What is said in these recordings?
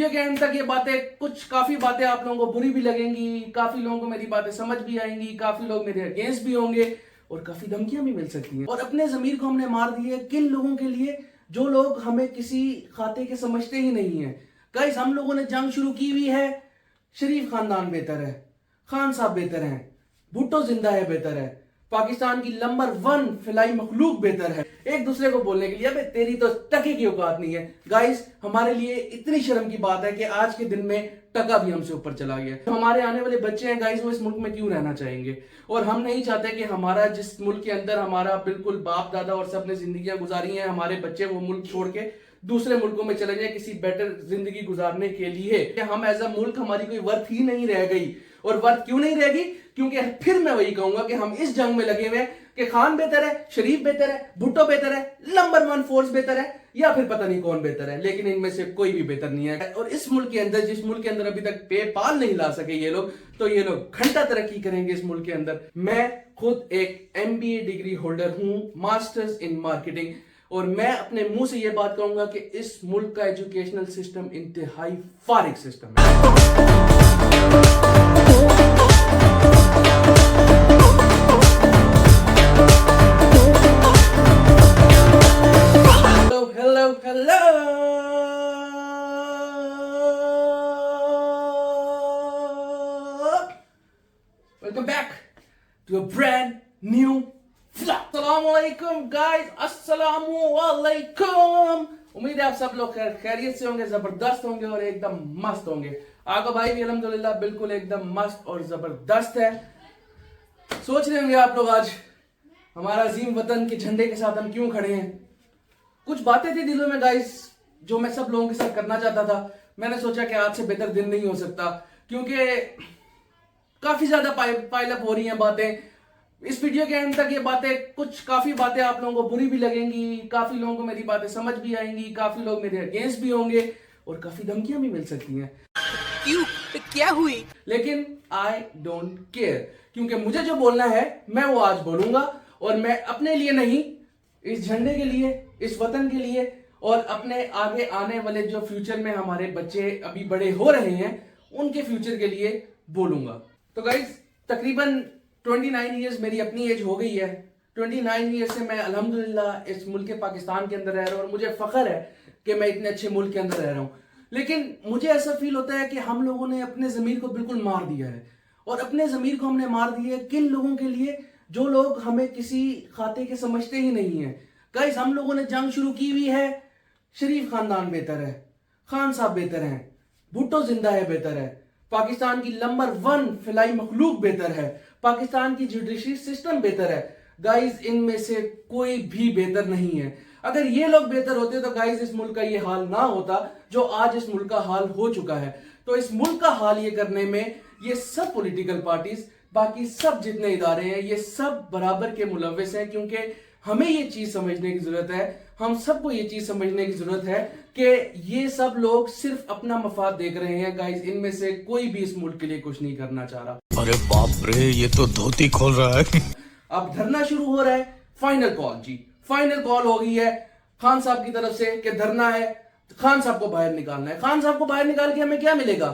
Video के and तक ये बातें काफी बातें आप लोगों को बुरी भी लगेंगी, काफी लोगों को मेरी बातें समझ भी आएंगी, काफी लोग मेरे अगेंस्ट भी होंगे और काफी धमकियां भी मिल सकती हैं। और अपने जमीर को हमने मार दी है किन लोगों के लिए, जो लोग हमें किसी खाते के समझते ही नहीं है। गाइस, हम लोगों ने जंग शुरू की हुई है, शरीफ खानदान बेहतर है, खान साहब बेहतर हैं, भुट्टो जिंदा है बेहतर है, पाकिस्तान की नंबर 1 फिलाई मखलूक बेहतर है। एक दूसरे को बोलने के लिए अबे तेरी तो टके की औकात नहीं है। गाइस, हमारे लिए इतनी शर्म की बात है कि आज के दिन में टका भी हमसे ऊपर चला गया। तो हमारे आने वाले बच्चे हैं गाइस, वो इस मुल्क में क्यों रहना चाहेंगे? और हम नहीं चाहते कि हमारा जिस मुल्क के अंदर हमारा बिल्कुल बाप दादा और सब ने जिंदगियां गुजारी हैं, हमारे बच्चे वो मुल्क छोड़ के दूसरे मुल्कों में चले जाए किसी बेटर जिंदगी गुजारने के लिए। कि हम एज अ मुल्क, हमारी कोई वर्थ ही नहीं रह गई। और वर्थ क्यों नहीं रहेगी? क्योंकि फिर मैं वही कहूंगा कि हम इस जंग में लगे हुए हैं कि खान बेहतर है, शरीफ बेहतर है, भुट्टो बेहतर है, नंबर 1 फोर्स बेहतर है, या फिर पता नहीं कौन बेहतर है। लेकिन इनमें से कोई भी बेहतर नहीं है। और इस मुल्क के अंदर, जिस मुल्क के अंदर अभी तक पेपाल नहीं ला सके ये लोग, तो ये लोग घंटा तरक्की करेंगे इस मुल्क के अंदर। मैं खुद एक MBA डिग्री होल्डर हूं, मास्टर्स इन मार्केटिंग, और मैं अपने मुंह से यह बात कहूंगा कि इस मुल्क का एजुकेशनल सिस्टम इंतहाई फारिग सिस्टम है। Hello. Welcome back to a brand new vlog. Assalamualaikum guys, Assalamualaikum. उम्मीद है आप सब लोग खैरियत से होंगे, जबरदस्त होंगे और एकदम मस्त होंगे। आपका भाई भी अल्हम्दुलिल्लाह बिल्कुल एकदम मस्त और जबरदस्त है। सोच रहे होंगे आप लोग आज हमारा अजीम वतन के झंडे के साथ हम क्यों खड़े हैं। कुछ बातें थी दिलों में गाइस, जो मैं सब लोगों के साथ करना चाहता था। मैंने सोचा कि आज से बेहतर दिन नहीं हो सकता, क्योंकि काफी ज्यादा पाइल अप हो रही हैं बातें। इस वीडियो के एंड तक ये बातें काफी बातें आप लोगों को बुरी भी लगेंगी, काफी लोगों को मेरी बातें समझ भी आएंगी, काफी लोग मेरे अगेंस्ट भी होंगे और काफी धमकियां भी मिल सकती हैं। क्यों? क्या हुई? लेकिन आई डोंट केयर, क्योंकि मुझे जो बोलना है मैं वो आज बोलूंगा। और मैं अपने लिए नहीं, इस झंडे के लिए, इस वतन के लिए और अपने आगे आने वाले जो फ्यूचर में हमारे बच्चे अभी बड़े हो रहे हैं उनके फ्यूचर के लिए बोलूंगा। तो गाइस, तकरीबन 29 ईयर्स मेरी अपनी एज हो गई है। 29 ईयर्स से मैं अल्हम्दुलिल्लाह इस मुल्क पाकिस्तान के अंदर रह रहा हूं और मुझे फख्र है कि मैं इतने अच्छे मुल्क के अंदर रह रहा हूं। लेकिन मुझे ऐसा फील होता है कि हम लोगों ने अपने जमीर को बिल्कुल मार दिया है। और अपने जमीर को हमने मार दिया है किन लोगों के लिए, जो लोग हमें किसी खाते के समझते ही नहीं है। गाइस, हम लोगों ने जंग शुरू की हुई है, शरीफ खानदान बेहतर है, खान साहब बेहतर हैं, भुट्टो जिंदा है बेहतर है, पाकिस्तान की नंबर 1 फिलाई मखलूक बेहतर है, पाकिस्तान की जुडिशरी सिस्टम बेहतर है। गाइस, इनमें से कोई भी बेहतर नहीं है। अगर ये लोग बेहतर होते तो गाइस इस मुल्क का ये हाल ना होता जो आज इस मुल्क का हाल हो चुका है। तो इस मुल्क का हाल ये करने में ये सब पॉलिटिकल पार्टीज, बाकी सब जितने इदारे हैं, ये सब बराबर के मुलव्विस हैं। क्योंकि हमें ये चीज समझने की जरूरत है, हम सबको ये चीज समझने की जरूरत है कि ये सब लोग सिर्फ अपना मफाद देख रहे हैं। गाइस, इनमें से कोई भी इस मुल्क के लिए कुछ नहीं करना चाह रहा। अरे बाप रे, ये तो धोती खोल रहा है। अब धरना शुरू हो रहा है। फाइनल कॉल जी, फाइनल कॉल हो गई है खान साहब की तरफ से कि धरना है, खान साहब को बाहर निकालना है। खान साहब को बाहर निकाल के हमें क्या मिलेगा?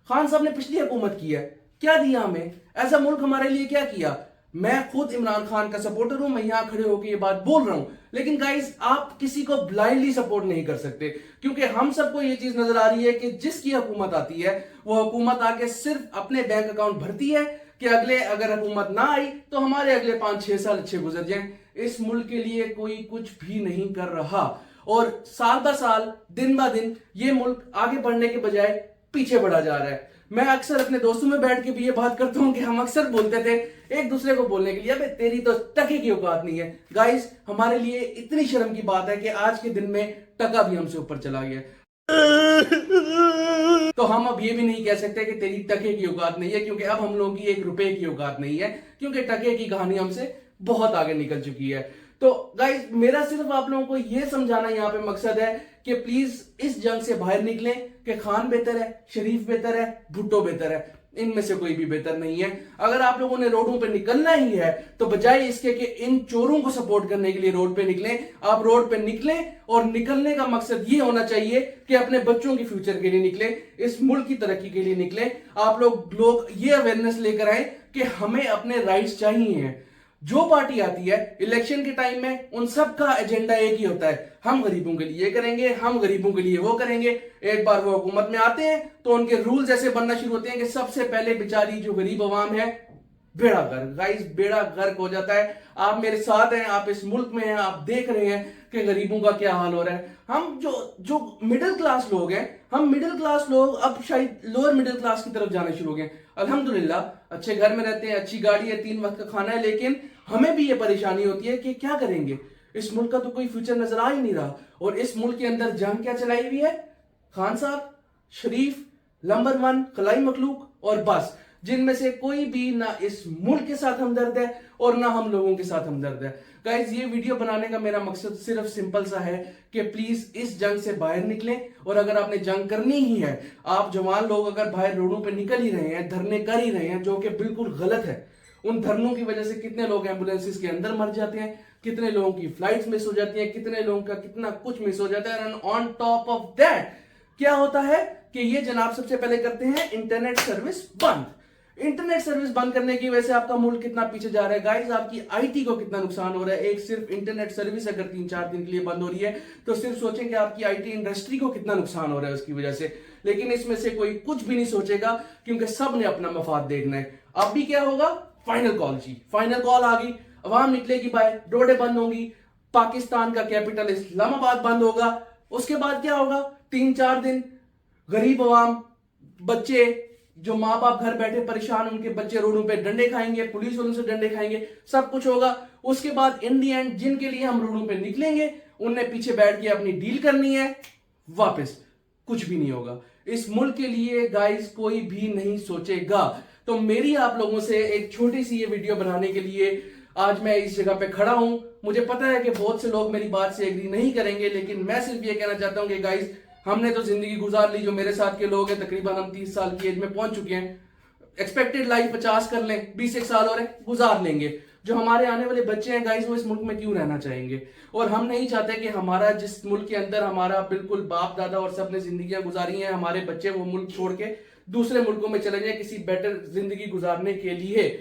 खान साहब ने पिछली हुकूमत की है, क्या दिया हमें? ऐसा मुल्क हमारे लिए क्या किया? मैं खुद इमरान खान का सपोर्टर हूं, मैं यहां खड़े होकर ये बात बोल रहा हूं। लेकिन गाइस, आप किसी को ब्लाइंडली सपोर्ट नहीं कर सकते, क्योंकि हम सबको ये चीज नजर आ रही है कि जिसकी हुकूमत आती है वो हुकूमत आके सिर्फ अपने बैंक अकाउंट भरती है कि अगर हुकूमत ना आई तो हमारे अगले 5-6 साल अच्छे गुजर जाएं। इस मुल्क के लिए कोई कुछ भी नहीं कर रहा और साल ब साल, दिन ब दिन ये मुल्क आगे बढ़ने के बजाय पीछे बढ़ा जा रहा है। मैं अक्सर अपने दोस्तों में बैठ के भी ये बात करता हूं कि हम अक्सर बोलते थे एक दूसरे को बोलने के लिए, अबे तेरी तो टके की औकात नहीं है। गाइस, हमारे लिए इतनी शर्म की बात है कि आज के दिन में टका भी हमसे ऊपर चला गया। तो हम अब ये भी नहीं कह सकते कि तेरी टके की औकात नहीं है, क्योंकि अब हम लोगों की 1 रुपए की औकात नहीं है, क्योंकि टके की कहानी हमसे बहुत आगे निकल चुकी है। तो गाइस, मेरा सिर्फ आप लोगों को यह समझाना यहाँ पे मकसद है कि प्लीज इस जंग से बाहर निकलें कि खान बेहतर है, शरीफ बेहतर है, भुट्टो बेहतर है। इनमें से कोई भी बेहतर नहीं है। अगर आप लोगों ने रोडों पे निकलना ही है तो बजाय इसके कि इन चोरों को सपोर्ट करने के लिए रोड पे निकलें, आप रोड पे निकलें और निकलने का मकसद ये होना चाहिए कि अपने बच्चों के फ्यूचर के लिए निकलें, इस मुल्क की तरक्की के लिए निकलें। आप लोग ये अवेयरनेस लेकर आए कि हमें अपने राइट्स चाहिए। जो पार्टी आती है इलेक्शन के टाइम में उन सब का एजेंडा एक ही होता है, हम गरीबों के लिए करेंगे, हम गरीबों के लिए वो करेंगे। एक बार वो हुकूमत में आते हैं तो उनके रूल्स ऐसे बनना शुरू होते हैं कि सबसे पहले बेचारी जो गरीब आवाम है बेड़ा गर्क, गाइस बेड़ा गर्क हो जाता है। आप मेरे साथ हैं, आप इस मुल्क में हैं, आप देख रहे हैं कि गरीबों का क्या हाल हो रहा है। हम जो मिडिल क्लास लोग हैं, हम मिडिल क्लास लोग अब शायद लोअर मिडिल क्लास की तरफ जाने शुरू हो गए। अल्हम्दुलिल्लाह अच्छे घर में रहते हैं, अच्छी गाड़ी है, 3 वक्त का खाना है, लेकिन हमें भी ये परेशानी होती है कि क्या करेंगे, इस मुल्क का तो कोई फ्यूचर नजर आ ही नहीं रहा। और इस मुल्क के अंदर जंग क्या चलाई हुई है, खान साहब, शरीफ, नंबर 1 खलाई मखलूक और बस, जिनमें से कोई भी ना इस मुल्क के साथ हमदर्द है और ना हम लोगों के साथ हमदर्द है। गाइस ये वीडियो बनाने का मेरा मकसद सिर्फ सिंपल सा है कि प्लीज इस जंग से बाहर निकलें। और अगर आपने जंग करनी ही है, आप जवान लोग अगर बाहर रोडों पे निकल ही रहे हैं, धरने कर ही रहे हैं, जो कि बिल्कुल गलत है। उन धरनों की वजह से कितने लोग एम्बुलेंसेस के अंदर मर जाते हैं, कितने लोगों की फ्लाइट्स मिस हो जाती हैं, कितने लोगों का कितना कुछ मिस हो जाता है। And on top of that क्या होता है कि ये जनाब सबसे पहले करते हैं इंटरनेट सर्विस बंद। इंटरनेट सर्विस बंद करने की वजह से आपका मुल्क कितना पीछे जा रहा है गाइस, आपकी आईटी को कितना नुकसान हो रहा है। एक सिर्फ इंटरनेट सर्विस अगर 3-4 दिन के लिए बंद हो रही है तो सिर्फ सोचें कि आपकी आईटी इंडस्ट्री को कितना नुकसान हो रहा है उसकी वजह से। लेकिन इसमें से कोई कुछ भी नहीं सोचेगा क्योंकि सब ने अपना मफाद देखना है। अब भी क्या होगा, फाइनल कॉल जी, फाइनल कॉल आ गई, अवाम निकलेगी बाहर, रोडें बंद होंगी, पाकिस्तान का कैपिटल इस्लामाबाद बंद होगा। उसके बाद क्या होगा, 3-4 दिन गरीब अवाम, बच्चे जो माँ बाप घर बैठे परेशान, उनके बच्चे रोडों पे डंडे खाएंगे, पुलिस वालों से डंडे खाएंगे, सब कुछ होगा। उसके बाद इन दी एंड जिनके लिए हम रोडों पे निकलेंगे उनने पीछे बैठ के अपनी डील करनी है, वापस कुछ भी नहीं होगा। इस मुल्क के लिए गाइस कोई भी नहीं सोचेगा। तो मेरी आप लोगों से एक छोटी सी ये वीडियो बनाने के लिए आज मैं इस जगह पे खड़ा हूं। मुझे पता है कि बहुत से लोग मेरी बात से एग्री नहीं करेंगे, लेकिन मैं सिर्फ ये कहना चाहता हूं कि गाइस हमने तो जिंदगी गुजार ली, जो मेरे साथ के लोग हैं तकरीबन हम 30 साल की एज में पहुंच चुके हैं, एक्सपेक्टेड लाइफ 50 कर लें, 20 साल और गुजार लेंगे। जो हमारे आने वाले बच्चे हैं गाइस वो इस मुल्क में क्यों रहना चाहेंगे। और हम नहीं चाहते कि हमारा जिस मुल्क के अंदर हमारा बिल्कुल बाप दादा और सबने जिंदगियां गुजारी हैं, हमारे बच्चे वो मुल्क छोड़ के दूसरे मुल्कों में चले जाए किसी बेटर जिंदगी गुजारने के लिए।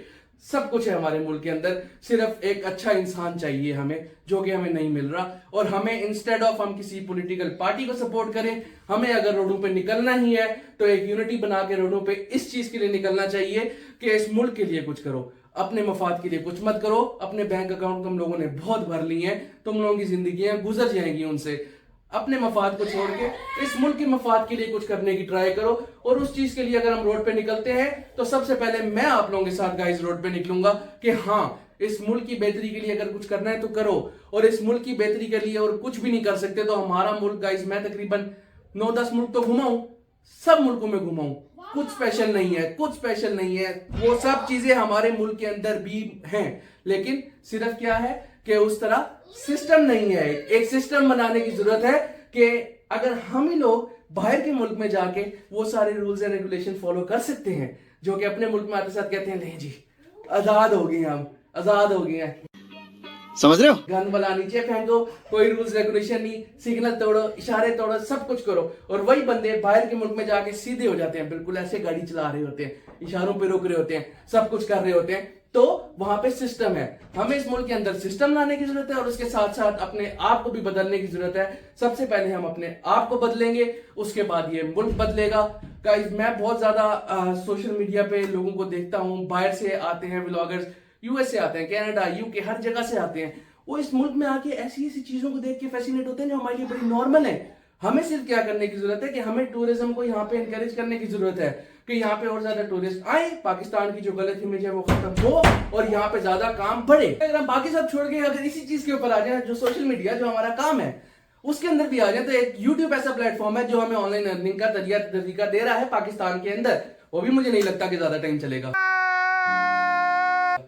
सब कुछ है हमारे मुल्क के अंदर, सिर्फ एक अच्छा इंसान चाहिए हमें, जो कि हमें नहीं मिल रहा। और हमें इंस्टेड ऑफ हम किसी पॉलिटिकल पार्टी को सपोर्ट करें, हमें अगर रोडों पे निकलना ही है तो एक यूनिटी बना के रोडों पे इस चीज के लिए निकलना चाहिए कि इस मुल्क के लिए कुछ करो, अपने मफाद के लिए कुछ मत करो। अपने बैंक अकाउंट तुम लोगों ने बहुत भर लिए हैं, तुम लोगों की जिंदगियां गुजर जाएंगी उनसे। अपने मफाद को छोड़ के इस मुल्क के मफाद के लिए कुछ करने की ट्राई करो। और उस चीज के लिए अगर हम रोड पे निकलते हैं तो सबसे पहले मैं आप लोगों के साथ गाइस रोड पे निकलूंगा कि हाँ, इस मुल्क की बेहतरी के लिए अगर कुछ करना है तो करो। और इस मुल्क की बेहतरी के लिए और कुछ भी नहीं कर सकते तो हमारा मुल्क गाइस, मैं तकरीबन 9-10 मुल्क तो घुमाऊं, सब मुल्कों में घुमाऊं, कुछ स्पेशल नहीं है, कुछ स्पेशल नहीं है। वो सब चीजें हमारे मुल्क के अंदर भी हैं, लेकिन सिर्फ क्या है कि उस तरह सिस्टम नहीं है। एक सिस्टम बनाने की जरूरत है कि अगर हम ही लोग बाहर के मुल्क में जाके वो सारे रूल्स एंड रेगुलेशन फॉलो कर सकते हैं जो कि अपने मुल्क में आते साथ कहते हैं नहीं जी आजाद हो गए, हम आजाद हो गए हैं, समझ रहे हो, गन वाला नीचे फेंको, कोई रूल्स रेगुलेशन नहीं, सिग्नल तोड़ो, इशारे तोड़ो, सब कुछ करो। और वही बंदे बाहर के मुल्क में जाके सीधे हो जाते हैं, बिल्कुल ऐसे गाड़ी चला रहे होते हैं, इशारों पे रोक रहे होते हैं, सब कुछ कर रहे होते हैं। तो वहां पे सिस्टम है, हमें इस मुल्क के अंदर सिस्टम लाने की जरूरत है और उसके साथ साथ अपने आप को भी बदलने की जरूरत है। सबसे पहले हम अपने आप को बदलेंगे, उसके बाद ये मुल्क बदलेगा। गाइस मैं बहुत ज्यादा सोशल मीडिया पे लोगों को देखता हूँ, बाहर से आते हैं व्लॉगर्स, यूएस से आते हैं, कनाडा, यूके, हर जगह से आते हैं। वो इस मुल्क में आके ऐसी ऐसी चीजों को देख के फैसिनेट होते हैं जो हमारे लिए बड़ी नॉर्मल है। हमें सिर्फ क्या करने की जरूरत है कि हमें टूरिज्म को यहाँ पे इनकरेज करने की जरूरत है कि यहाँ पे और ज्यादा टूरिस्ट आए, पाकिस्तान की जो गलत इमेज है वो खत्म हो और यहाँ पे ज्यादा काम बढ़े। अगर हम बाकी सब छोड़ के अगर इसी चीज के ऊपर आ जाए, जो सोशल मीडिया जो हमारा काम है उसके अंदर भी आ जाए, तो एक यूट्यूब ऐसा प्लेटफॉर्म है जो हमें ऑनलाइन अर्निंग का तरीका दे रहा है पाकिस्तान के अंदर। वो भी मुझे नहीं लगता कि ज्यादा टाइम चलेगा,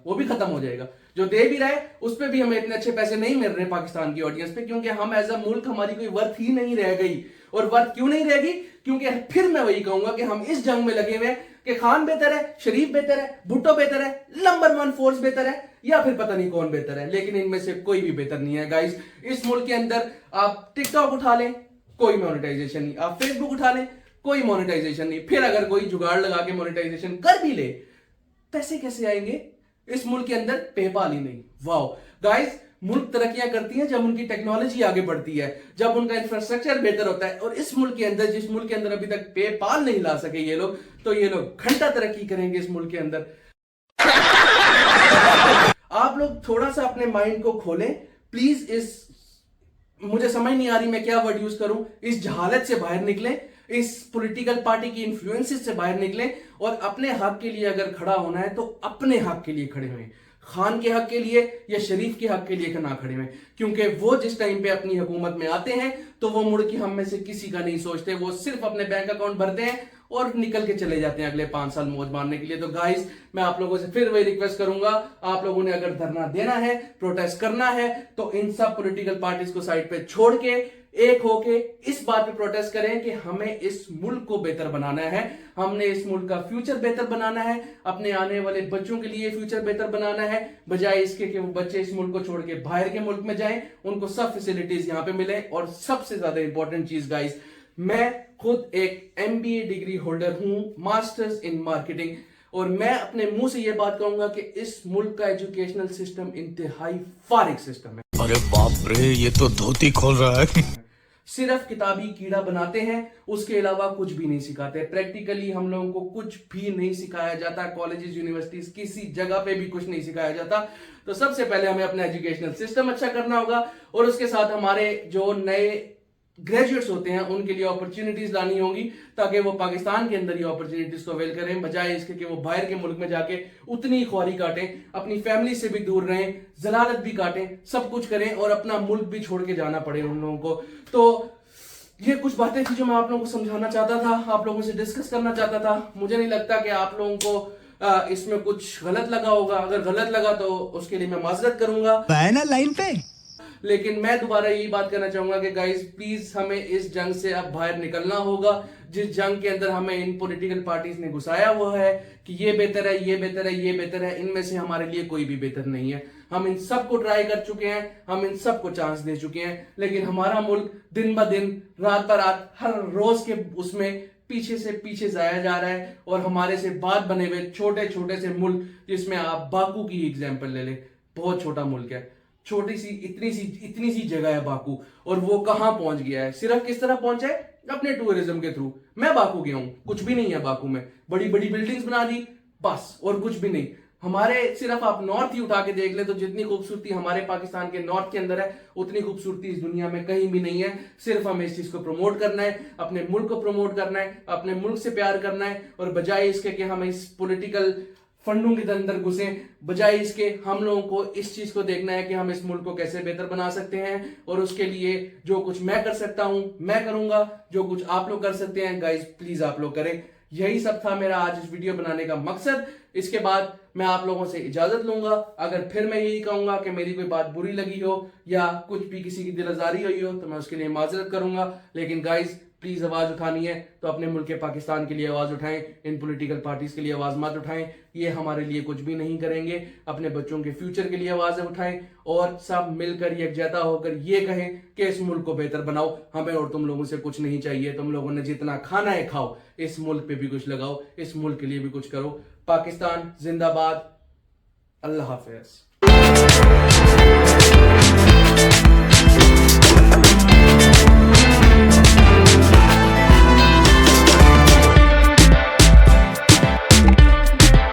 वो भी खत्म हो जाएगा। जो दे भी रहा है उस पे भी हमें इतने अच्छे पैसे नहीं मिल रहे पाकिस्तान की ऑडियंस पे, क्योंकि हम एज अ मुल्क हमारी कोई वर्थ ही नहीं रह गई। और वर्थ क्यों नहीं रहेगी? क्योंकि फिर मैं वही कहूंगा कि हम इस जंग में लगे हुए हैं कि खान बेहतर है, शरीफ बेहतर है, भुट्टो बेहतर है, नंबर 1 फोर्स बेहतर है, या फिर पता नहीं कौन बेहतर है, लेकिन इनमें से कोई भी बेहतर नहीं है गाइस। इस मुल्क के अंदर आप टिकटॉक उठा लें, कोई मोनेटाइजेशन नहीं, आप फेसबुक उठा लें, कोई मोनेटाइजेशन नहीं, फिर अगर कोई जुगाड़ लगा के मोनेटाइजेशन कर भी ले, पैसे कैसे आएंगे? इस मुल्क के अंदर पेपाल ही नहीं। वाओ गाइस, मुल्क तरक्कियां करती हैं जब उनकी टेक्नोलॉजी आगे बढ़ती है, जब उनका इंफ्रास्ट्रक्चर बेहतर होता है, और इस मुल्क के अंदर, जिस मुल्क के अंदर अभी तक पेपाल नहीं ला सके ये लोग, तो ये लोग घंटा तरक्की करेंगे इस मुल्क के अंदर। आप लोग थोड़ा सा अपने माइंड को खोलें प्लीज। मुझे समझ नहीं आ रही मैं क्या वर्ड यूज करूं, इस जहालत से बाहर निकलें, इस पॉलिटिकल पार्टी की इन्फ्लुएंसेस से बाहर निकलें, और अपने हक के लिए अगर खड़ा होना है तो अपने हक के लिए खड़े हुए, खान के हक के लिए या शरीफ के हक के लिए ना खड़े हुए, क्योंकि वो जिस टाइम पे अपनी हुकूमत में आते हैं तो वो मुड़ के हम में से किसी का नहीं सोचते, वो सिर्फ अपने बैंक अकाउंट भरते हैं और निकल के चले जाते हैं अगले 5 साल मौज मारने के लिए। तो गाइस, मैं आप लोगों से फिर वही रिक्वेस्ट करूंगा, आप लोगों ने अगर धरना देना है, प्रोटेस्ट करना है, तो इन सब पॉलिटिकल पार्टीज को साइड पे छोड़ के एक होके इस बात पे प्रोटेस्ट करें कि हमें इस मुल्क को बेहतर बनाना है, हमने इस मुल्क का फ्यूचर बेहतर बनाना है, अपने आने वाले बच्चों के लिए फ्यूचर बेहतर बनाना है, बजाय इसके कि वो बच्चे इस मुल्क को छोड़ के बाहर के मुल्क में जाएं, उनको सब फैसिलिटीज यहां पे मिले। और सबसे ज्यादा इंपॉर्टेंट चीज गाइस, मैं खुद एक MBA डिग्री होल्डर हूं, मास्टर्स इन मार्केटिंग, और मैं अपने मुंह से यह बात कहूंगा कि इस मुल्क का एजुकेशनल सिस्टम इंतहाई फारिग सिस्टम है। अरे बाप रे, ये तो धोती खोल रहा है। सिर्फ किताबी कीड़ा बनाते हैं, उसके अलावा कुछ भी नहीं सिखाते। प्रैक्टिकली हम लोगों को कुछ भी नहीं सिखाया जाता, कॉलेजेस, यूनिवर्सिटीज, किसी जगह पे भी कुछ नहीं सिखाया जाता। तो सबसे पहले हमें अपना एजुकेशनल सिस्टम अच्छा करना होगा, और उसके साथ हमारे जो नए ग्रेजुएट्स होते हैं उनके लिए अपॉर्चुनिटीज लानी होगी, ताकि वो पाकिस्तान के अंदर ही अपॉर्चुनिटीज को अवेल करें, बजाय इसके कि वो बाहर के मुल्क में जाके उतनी ख्वारी काटें, अपनी फैमिली से भी दूर रहें, जलालत भी काटें, सब कुछ करें, और अपना मुल्क भी छोड़ के जाना पड़े उन लोगों को। तो ये कुछ बातें थी जो मैं आप लोगों को समझाना चाहता था, आप लोगों से डिस्कस करना चाहता था। मुझे नहीं लगता कि आप लोगों को इसमें कुछ गलत लगा होगा, अगर गलत लगा तो उसके लिए मैं माजरत करूंगा ना लाइन पे। लेकिन मैं दोबारा यही बात करना चाहूंगा कि गाइस प्लीज, हमें इस जंग से अब बाहर निकलना होगा, जिस जंग के अंदर हमें इन पॉलिटिकल पार्टीज ने घुसाया हुआ है कि ये बेहतर है, ये बेहतर है, ये बेहतर है। इनमें से हमारे लिए कोई भी बेहतर नहीं है। हम इन सबको ट्राई कर चुके हैं, हम इन सबको चांस दे चुके हैं, लेकिन हमारा मुल्क दिन ब दिन, रात ब रात, हर रोज के उसमें पीछे से पीछे जाया जा रहा है। और हमारे से बाद बने हुए छोटे छोटे से मुल्क, जिसमें आप बाकू की एग्जाम्पल ले लें, बहुत छोटा मुल्क है, छोटी सी इतनी सी जगह है बाकू, और वो कहां पहुंच गया है? सिर्फ किस तरह पहुंचा है? अपने टूरिज्म के थ्रू। मैं बाकू गया हूं, कुछ भी नहीं है बाकू में, बड़ी बड़ी बिल्डिंग्स बना दी बस, और कुछ भी नहीं। हमारे सिर्फ आप नॉर्थ ही उठा के देख ले तो जितनी खूबसूरती हमारे पाकिस्तान के नॉर्थ के अंदर है, उतनी खूबसूरती इस दुनिया में कहीं भी नहीं है। सिर्फ हमें इस चीज को प्रमोट करना है, अपने मुल्क को प्रमोट करना है, अपने मुल्क से प्यार करना है, और बजाय इसके कि हम इस पॉलिटिकल फंडों के अंदर घुसे, बजाय इसके हम लोगों को इस चीज को देखना है कि हम इस मुल्क को कैसे बेहतर बना सकते हैं। और उसके लिए जो कुछ मैं कर सकता हूं मैं करूंगा, जो कुछ आप लोग कर सकते हैं गाइस प्लीज आप लोग करें। यही सब था मेरा आज इस वीडियो बनाने का मकसद। इसके बाद मैं आप लोगों से इजाजत लूंगा। अगर फिर मैं यही कहूंगा कि मेरी कोई बात बुरी लगी हो या कुछ भी किसी की दिल आजारी हुई हो तो मैं उसके लिए माजरत करूंगा, लेकिन गाइस प्लीज आवाज उठानी है तो अपने मुल्क के पाकिस्तान के लिए आवाज उठाएं, इन पॉलिटिकल पार्टीज के लिए आवाज मत उठाएं, ये हमारे लिए कुछ भी नहीं करेंगे। अपने बच्चों के फ्यूचर के लिए आवाज उठाएं, और सब मिलकर यकजहता होकर ये कहें कि इस मुल्क को बेहतर बनाओ, हमें और तुम लोगों से कुछ नहीं चाहिए, तुम लोगों ने जितना खाना है खाओ, इस मुल्क पे भी कुछ लगाओ, इस मुल्क के लिए भी कुछ करो। पाकिस्तान जिंदाबाद, अल्लाह हाफिज।